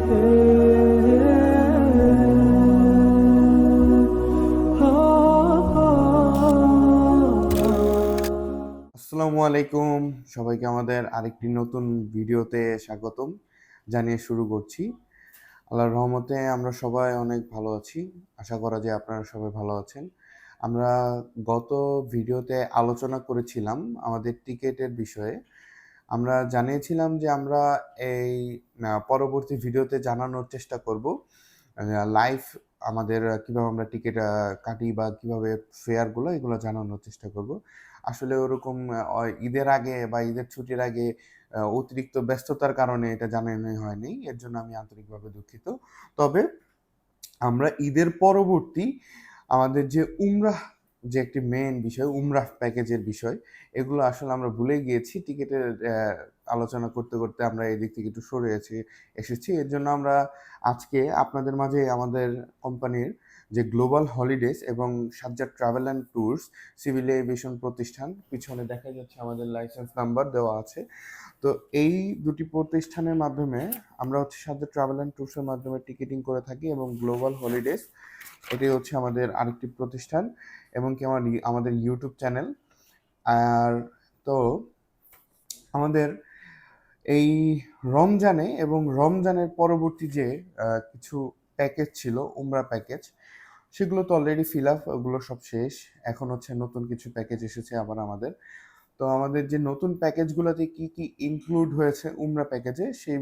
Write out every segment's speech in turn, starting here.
আসসালামু আলাইকুম, সবাইকে আমাদের আরেকটি নতুন ভিডিওতে স্বাগতম জানিয়ে শুরু করছি। আল্লাহর রহমতে আমরা সবাই অনেক ভালো আছি। আশা করা যায় আপনারা সবাই ভালো আছেন। আমরা গত ভিডিওতে আলোচনা করেছিলাম আমাদের টিকেটের বিষয়ে। আমরা জানিয়েছিলাম যে আমরা এই পরবর্তী ভিডিওতে জানানোর চেষ্টা করব লাইভ আমাদের কিভাবে আমরা টিকেট কাটি বা কিভাবে ফেয়ারগুলো এগুলো জানানোর চেষ্টা করব। আসলে ওরকম ঈদের আগে বা ঈদের ছুটির আগে অতিরিক্ত ব্যস্ততার কারণে এটা জানানো হয়নি। এর জন্য আমি আন্তরিকভাবে দুঃখিত। তবে আমরা ঈদের পরবর্তী আমাদের যে উমরাহ যে একটি মেইন বিষয়, উমরাহ প্যাকেজের বিষয়, এগুলো আসলে আমরা ভুলে গিয়েছি। টিকেটের আলোচনা করতে, করতে আমরা এদিক থেকে একটু সরে এসেছি। এর জন্য আমরা আজকে আপনাদের মাঝে আমাদের কোম্পানির যে গ্লোবাল হলিডেজ এবং Sajjad travel and tours civil aviation প্রতিষ্ঠান, পিছনে দেখা যাচ্ছে আমাদের লাইসেন্স নাম্বার দেওয়া আছে। তো এই দুটি প্রতিষ্ঠানের মাধ্যমে আমরা হচ্ছে সাজ্জাদ ট্রাভেল অ্যান্ড ট্যুরসের মাধ্যমে টিকেটিং করে থাকি এবং গ্লোবাল হলিডেজ এটি হচ্ছে আমাদের আরেকটি প্রতিষ্ঠান এবং কি আমাদের ইউটিউব চ্যানেল। আর তো আমাদের এই রমজানে এবং রমজানের পরবর্তী যে কিছু প্যাকেজ ছিল উমরা প্যাকেজ, সেগুলো তো অলরেডি ফিল আপ, ওগুলো সব শেষ। এখন হচ্ছে নতুন কিছু প্যাকেজ এসেছে আবার আমাদের। তো আমাদের যে নতুন প্যাকেজগুলোতে কি কি ইনক্লুড হয়েছে উমরা প্যাকেজে, সেই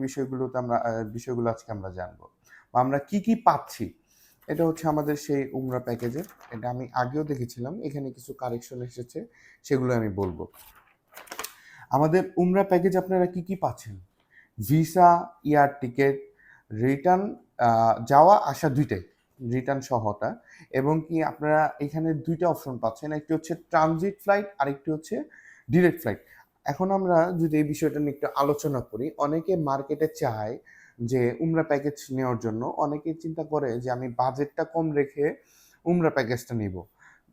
বিষয়গুলো আজকে আমরা জানবো বা আমরা কি কি পাচ্ছি। এটা হচ্ছে আমাদের সেই উমরা প্যাকেজের। এটা আমি আগেও দেখেছিলাম, এখানে কিছু কারেকশন এসেছে, সেগুলো আমি বলবো। আমাদের উমরা প্যাকেজ আপনারা কি কি পাচ্ছেন? ভিসা, এয়ার টিকেট, রিটার্ন, যাওয়া আসা দুইটাই, রিটার্ন সহটা। এবং কি আপনারা এখানে দুইটা অপশন পাচ্ছেন, একটি হচ্ছে ট্রানজিট ফ্লাইট, আরেকটি হচ্ছে ডিরেক্ট ফ্লাইট। এখন আমরা যদি এই বিষয়টা নিয়ে একটু আলোচনা করি, অনেকে মার্কেটে চায় যে উমরা প্যাকেজ নেওয়ার জন্য, অনেকেই চিন্তা করে যে আমি বাজেটটা কম রেখে উমরা প্যাকেজটা নিব।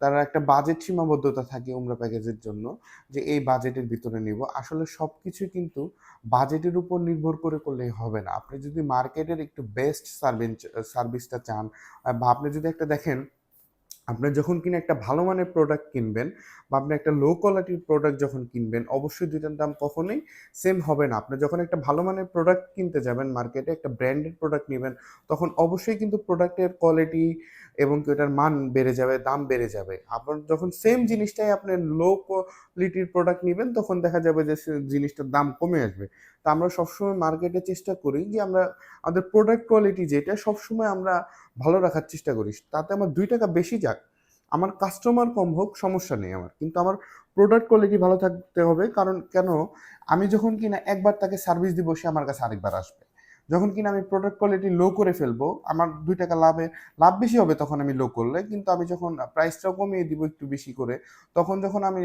তারা একটা বাজেট সীমাবদ্ধতা থাকে উমরা প্যাকেজের জন্য, যে এই বাজেটের ভিতরে নিব। আসলে সব কিছুই কিন্তু বাজেটের উপর নির্ভর করলেই হবে না। আপনি যদি মার্কেটের একটু বেস্ট সার্ভিসটা চান, বা আপনি যদি একটা দেখেন, আপনি যখন কিনা একটা ভালো মানের প্রোডাক্ট কিনবেন বা আপনি একটা লো কোয়ালিটির প্রোডাক্ট যখন কিনবেন, অবশ্যই দুইটার দাম কখনোই সেম হবে না। আপনি যখন একটা ভালো মানের প্রোডাক্ট কিনতে যাবেন মার্কেটে, একটা ব্র্যান্ডেড প্রোডাক্ট নেবেন, তখন অবশ্যই কিন্তু প্রোডাক্টের কোয়ালিটি এবং ওটার মান বেড়ে যাবে, দাম বেড়ে যাবে। আপনার যখন সেম জিনিসটাই আপনি লো কোয়ালিটির প্রোডাক্ট নেবেন, তখন দেখা যাবে যে জিনিসটার দাম কমে আসবে। তো আমরা সবসময় মার্কেটে চেষ্টা করি যে আমরা আমাদের প্রোডাক্ট কোয়ালিটি যেটা সবসময় আমরা ভালো রাখার চেষ্টা করি। তাতে আমার ২ টাকা বেশি যাক, আমার কাস্টমার কম হোক, সমস্যা নেই আমার। কিন্তু আমার প্রোডাক্ট কোয়ালিটি ভালো থাকতে হবে। কারণ কেন? আমি যখন কিনা একবার তাকে সার্ভিস দিব, সে আমার কাছে আরেকবার আসবে। যখন কিনা আমি প্রোডাক্ট কোয়ালিটি লো করে ফেলবো, আমার ২ টাকা লাভ বেশি হবে তখন আমি লো করলে। কিন্তু আমি যখন প্রাইসটাও কমিয়ে দিব একটু বেশি করে, তখন যখন আমি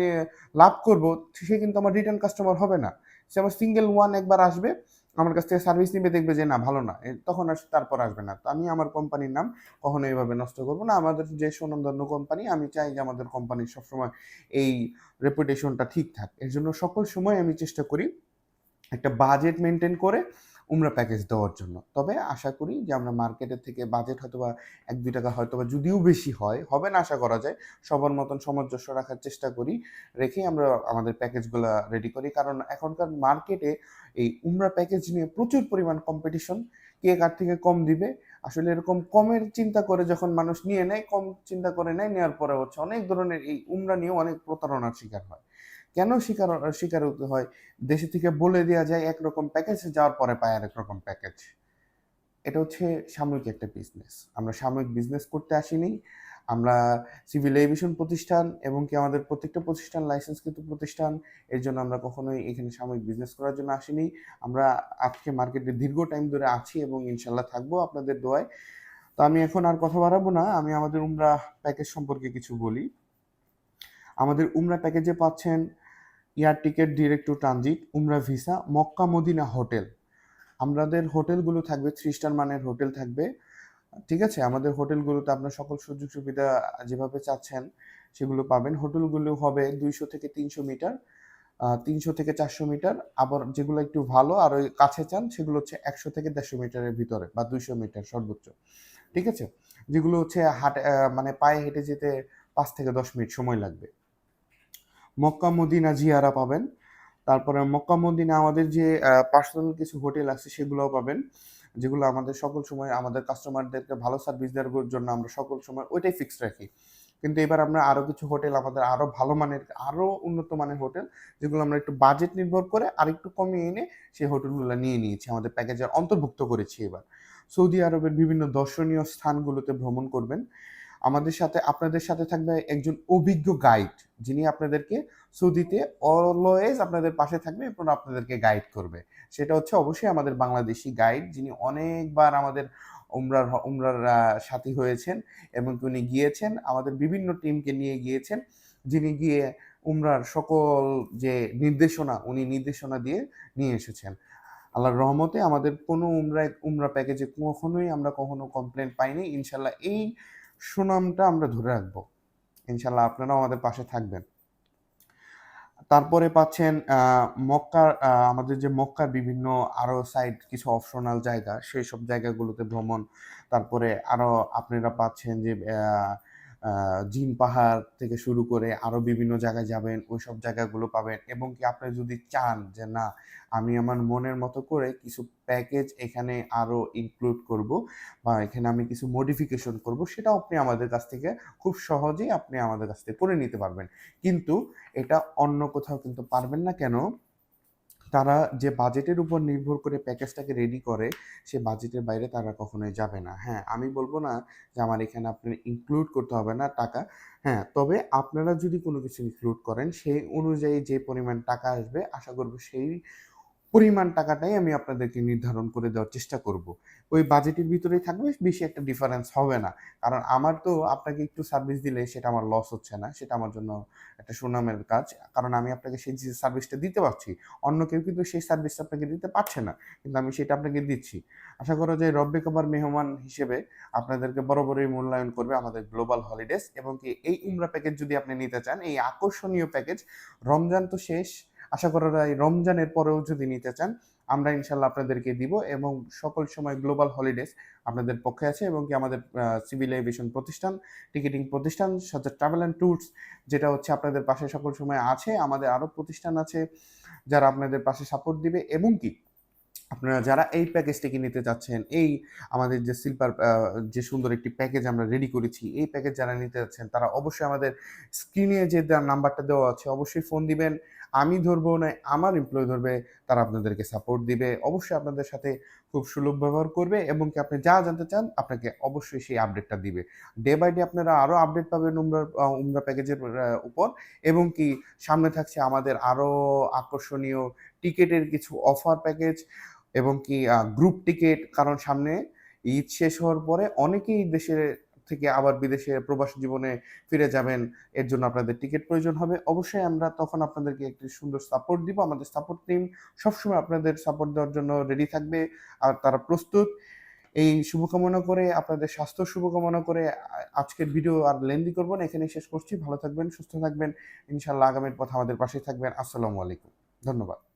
লাভ করব, সে কিন্তু আমার রিটার্ন কাস্টমার হবে না। সে আমার সিঙ্গেল ওয়ান একবার আসবে, আমার কাছ থেকে সার্ভিস নিবে, দেখবে যে না ভালো না, তখন আর তারপর আসবে না। তো আমি আমার কোম্পানির নাম কখনো এভাবে নষ্ট করবো না। আমাদের যে সুনামধন্য কোম্পানি, আমি চাই যে আমাদের কোম্পানির সবসময় এই রেপুটেশনটা ঠিক থাক। এর জন্য সকল সময় আমি চেষ্টা করি একটা বাজেট মেনটেন করে উমরা প্যাকেজ দেওয়ার জন্য। তবে আশা করি যে আমরা মার্কেটের থেকে বাজেট হয়তোবা ১-২ টাকা হয়তোবা যদিও বেশি হয়, হবে না আশা করা যায়, সবার মতন সামঞ্জস্য রাখার চেষ্টা করি। রেখেই আমরা আমাদের প্যাকেজগুলা রেডি করি। কারণ এখনকার মার্কেটে এই উমরা প্যাকেজ নিয়ে প্রচুর পরিমাণ কম্পিটিশন। কে কার থেকে কম দিবে? আসলে এরকম কমের চিন্তা করে যখন মানুষ নিয়ে নেয়, কম চিন্তা করে নেয়, নেওয়ার পরে হচ্ছে অনেক ধরনের এই উমরা নিয়েও অনেক প্রতারণার শিকার হয়। কেন শিকার হতে হয়? দেশে থেকে বলে দেওয়া যায় একরকম প্যাকেজ, যাওয়ার পরে পায় আরেক রকম প্যাকেজ। এটা হচ্ছে সাময়িক একটা বিজনেস। আমরা সাময়িক বিজনেস করতে আসিনি। আমরা সিভিল এভিয়েশন প্রতিষ্ঠান এবং কি আমাদের প্রত্যেকটা প্রতিষ্ঠান লাইসেন্সকৃত প্রতিষ্ঠান। এর জন্য আমরা কখনোই এখানে সাময়িক বিজনেস করার জন্য আসিনি। আমরা আজকে মার্কেটে দীর্ঘ টাইম ধরে আছি এবং ইনশাল্লাহ থাকবো আপনাদের দোয়ায়। তো আমি এখন আর কথা বাড়াবো না। আমি আমাদের উমরা প্যাকেজ সম্পর্কে কিছু বলি। আমাদের উমরা প্যাকেজে পাচ্ছেন air ticket direct to transit, উমরা ভিসা, মক্কা মদিনা হোটেল। আমাদের হোটেলগুলো থাকবে 3 স্টার মানের হোটেল থাকবে। ঠিক আছে? আমাদের হোটেলগুলোতে আপনার সকল সুযোগ সুবিধা যেভাবে চাচ্ছেন সেগুলো পাবেন। হোটেলগুলো হবে ২০০ থেকে ৩০০ মিটার। 300 থেকে 400 মিটার, আবার যেগুলো একটু ভালো আর ওই কাছে চান সেগুলো হচ্ছে 100 থেকে 150 মিটারের ভিতরে বা 200 মিটার সর্বোচ্চ। ঠিক আছে? যেগুলো হচ্ছে হাঁটে মানে পায়ে হেঁটে যেতে 5 থেকে 10 মিনিট সময় লাগবে। মক্কা মদিনা জিয়ারা পাবেন। তারপরে মক্কা মদিনা আমাদের যে পার্সোনাল কিছু হোটেল আছে সেগুলোও পাবেন। যেগুলো আমাদের সকল সময় আমাদের কাস্টমারদেরকে ভালো সার্ভিস দেওয়ার জন্য আমরা সকল সময় ওইটাই ফিক্সড রাখি। কিন্তু এবার আমরা আরো কিছু হোটেল আমাদের আরো ভালো মানের আরো উন্নত মানের হোটেল যেগুলো আমরা একটু বাজেট নির্ভর করে আরেকটু কমিয়ে এনে সেই হোটেলগুলো নিয়ে নিয়েছি। আমাদের প্যাকেজের অন্তর্ভুক্ত করেছি এবার। সৌদি আরবের বিভিন্ন দর্শনীয় স্থানগুলোতে ভ্রমণ করবেন। আমাদের সাথে আপনাদের সাথে থাকবে একজন অভিজ্ঞ গাইড, যিনি আপনাদেরকে সৌদিতে অলওয়েজ আপনাদের পাশে থাকবে এবং আপনাদেরকে গাইড করবে। সেটা হচ্ছে অবশ্যই আমাদের বাংলাদেশি গাইড, যিনি অনেকবার আমাদের উমরার সাথী হয়েছেন এবং উনি গিয়েছেন আমাদের বিভিন্ন টিমকে নিয়ে গিয়েছেন, যিনি গিয়ে উমরার সকল যে নির্দেশনা উনি নির্দেশনা দিয়ে নিয়ে এসেছেন। আল্লাহর রহমতে আমাদের কোনো উমরা প্যাকেজে আমরা কখনো কমপ্লেন পাইনি। ইনশাল্লাহ এই সুনামটা আমরা ধরে রাখবো। ইনশাল্লাহ আপনারাও আমাদের পাশে থাকবেন। তারপরে পাচ্ছেন মক্কার আমাদের যে মক্কার বিভিন্ন আরো সাইড কিছু অপশনাল জায়গা, সেই সব জায়গাগুলোতে ভ্রমণ। তারপরে আরো আপনারা পাচ্ছেন যে জিন পাহাড় থেকে শুরু করে আরো বিভিন্ন জায়গায় যাবেন, ওইসব জায়গাগুলো পাবেন। এবং কি আপনি যদি চান যে না আমি আমার মনের মতো করে কিছু প্যাকেজ এখানে আরো ইনক্লুড করব বা এখানে আমি কিছু মডিফিকেশন করব, সেটাও আপনি আমাদের কাছ থেকে খুব সহজেই আপনি আমাদের কাছ থেকে করে নিতে পারবেন। কিন্তু এটা অন্য কোথাও কিন্তু পারবেন না। কেন? তারা যে বাজেটের উপর নির্ভর করে প্যাকেজটাকে রেডি করে, সে বাজেটের বাইরে তারা কখনোই যাবে না। হ্যাঁ, আমি বলব না যে আমার এখানে আপনার ইনক্লুড করতে হবে না টাকা। হ্যাঁ, তবে আপনারা যদি কোনো কিছু ইনক্লুড করেন, সেই অনুযায়ী যে পরিমাণ টাকা আসবে, আশা করব সেই পরিমাণ টাকাটাই আমি আপনাদেরকে নির্ধারণ করে দেওয়ার চেষ্টা করব। ওই বাজেটের ভিতরেই থাকবে, বেশি একটা ডিফারেন্স হবে না। কারণ আমার তো আপনাকে একটু সার্ভিস দিলে সেটা আমার লস হচ্ছে না। সেটা আমার জন্য একটা সুনামের কাজ। কারণ আমি আপনাকে সেই যে সার্ভিসটা দিতে পারছি, অন্য কেউ কিন্তু সেই সার্ভিসটা আপনাকে দিতে পারছে না। কিন্তু আমি সেটা আপনাকে দিচ্ছি। আশা করা যায় রব্বে কাবার মেহমান হিসেবে আপনাদেরকে বরাবরই মূল্যায়ন করবে আমাদের গ্লোবাল হলিডেজ। এবং কি এই উমরা প্যাকেজ যদি আপনি নিতে চান, এই আকর্ষণীয় প্যাকেজ, রমজান তো শেষ। আশা করা যায় রমজানের পরেও যদি নিতে চান, আমরা ইনশাল্লাহ আপনাদেরকে দিব এবং সকল সময় গ্লোবাল হলিডেজ আপনাদের পক্ষে আছে। এবং কি আমাদের সিভিল এভিয়েশন প্রতিষ্ঠান, টিকিটিং প্রতিষ্ঠান, সাথে ট্রাভেল অ্যান্ড ট্যুরস, যেটা হচ্ছে আপনাদের পাশে সকল সময় আছে। আমাদের আরও প্রতিষ্ঠান আছে যারা আপনাদের পাশে সাপোর্ট দিবে। এবং কি আপনারা যারা এই প্যাকেজটিকে নিতে চাচ্ছেন, এই আমাদের যে সিলভার যে সুন্দর একটি প্যাকেজ আমরা রেডি করেছি, এই প্যাকেজ যারা নিতে যাচ্ছেন তারা অবশ্যই আমাদের স্ক্রিনে যে নাম্বারটা দেওয়া আছে অবশ্যই ফোন দিবেন। আমি ধরবো না, আমার এমপ্লয়ি ধরবে, তারা আপনাদেরকে সাপোর্ট দিবে। অবশ্যই আপনাদের সাথে খুব সুলভ ব্যবহার করবে এবং কি আপনি যা জানতে চান আপনাকে অবশ্যই সেই আপডেটটা দিবে। ডে বাই ডে আপনারা আরও আপডেট পাবেন উমরা প্যাকেজের উপর। এবং কি সামনে থাকছে আমাদের আরও আকর্ষণীয় টিকেটের কিছু অফার প্যাকেজ এবং কি গ্রুপ টিকেট। কারণ সামনে ঈদ শেষ হওয়ার পরে অনেকেই দেশে থেকে আবার বিদেশে প্রবাস জীবনে ফিরে যাবেন। এর জন্য আপনাদের টিকেট প্রয়োজন হবে। অবশ্যই আমরা তখন আপনাদেরকে একটি সুন্দর সাপোর্ট দিব। আমাদের সাপোর্ট টিম সবসময় আপনাদের সাপোর্ট দেওয়ার জন্য রেডি থাকবে আর তারা প্রস্তুত। এই শুভকামনা করে, আপনাদের স্বাস্থ্য শুভকামনা করে আজকের ভিডিও আর লেন্দি করব না, এখানেই শেষ করছি। ভালো থাকবেন, সুস্থ থাকবেন। ইনশাআল্লাহ আগামীর পথে আমাদের পাশেই থাকবেন। আসসালামু আলাইকুম। ধন্যবাদ।